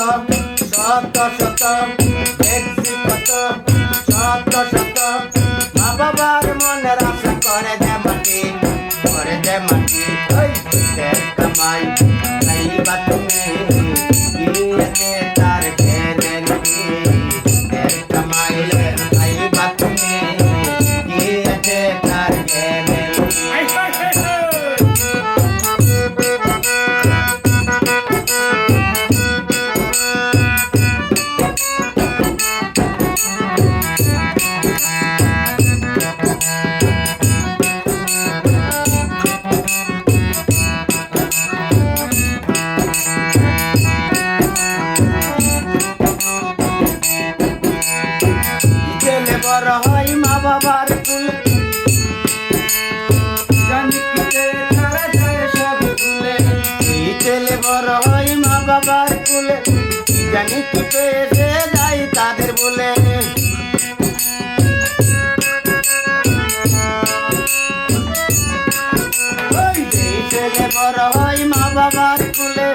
শত শত দেখছি কত শত শত মা বাবার মনের আশা করে দে মাটি ওই দেশ কামাই খাইবা তুমি গিয়েছে তার ঘেরে দেশ কামাই খাইবা তুমি গিয়েছে তার ঘেরে বড় হয় মা বাবার কুল জানি কিতে ছাড়া যায় সব ভুলে ছেলে বড় হয় মা বাবার কুলে জানি কি পেয়েছে যাই তাদের বলে ছেলে বড় হয় মা বাবার কুলে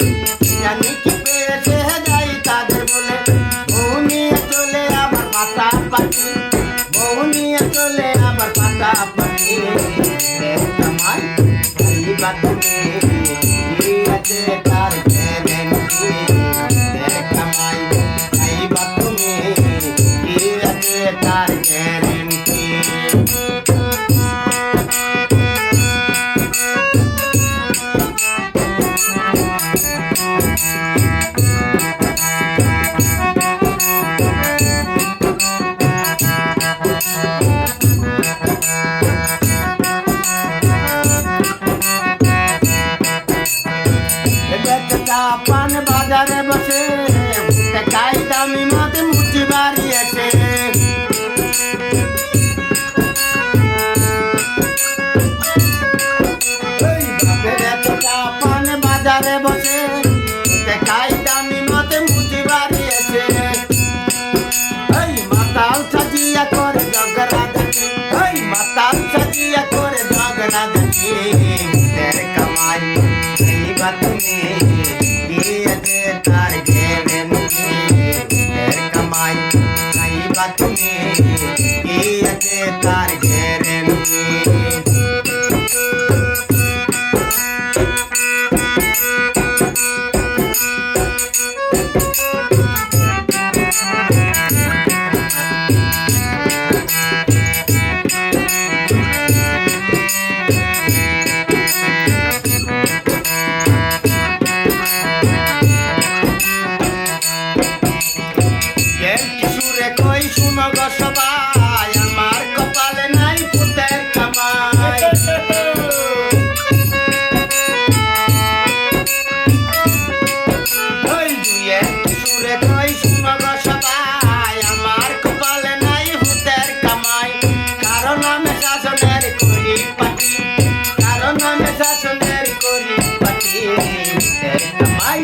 জানি কি পেয়েছে যাই তাদের বলে বউ নিয়ে চলে আবার মাথা পাটি চলে আবার পাতা পাতি কামাই খাইবা তুমি গিয়েছে তার ঘেরে কামাই খাইবা তুমি গিয়েছে তার ঘেরে পান বাজারে বসে টাকাই দামি মাতে মুচি বাড়িয়েছে পান বাজারে বসে টাকাই দামি মাতে মুচি বাড়িয়েছে মাতাল সাজিয়া করে ঝগড়া দেখি মাতাল সাজিয়া করে ঝগড়া দেখি কামাই খাইবা তুমি গিয়েছে তার ঘেরে কামাই খাইবা তুমি গিয়েছে তার ঘেরে সবাই আমার কপালে নাই পুতের কামাই সুরে কই শুনগ সবাই আমার কপালে নাই পুতের কামাই কারণ আমি শাসনের করি পাটি কারণ আমি শাসনের করি পাটি কামাই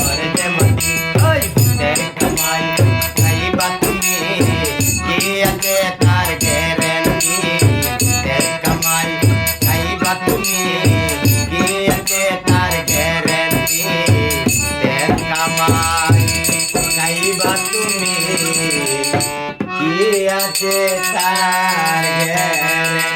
করে দে মাটি ওই কামাই খাইবা তুমি গিয়েছে তার ঘেরে কামাই খাইবা তুমি গিয়েছে তার ঘেরে কামাই খাইবা তুমি গিয়েছে তার ঘেরে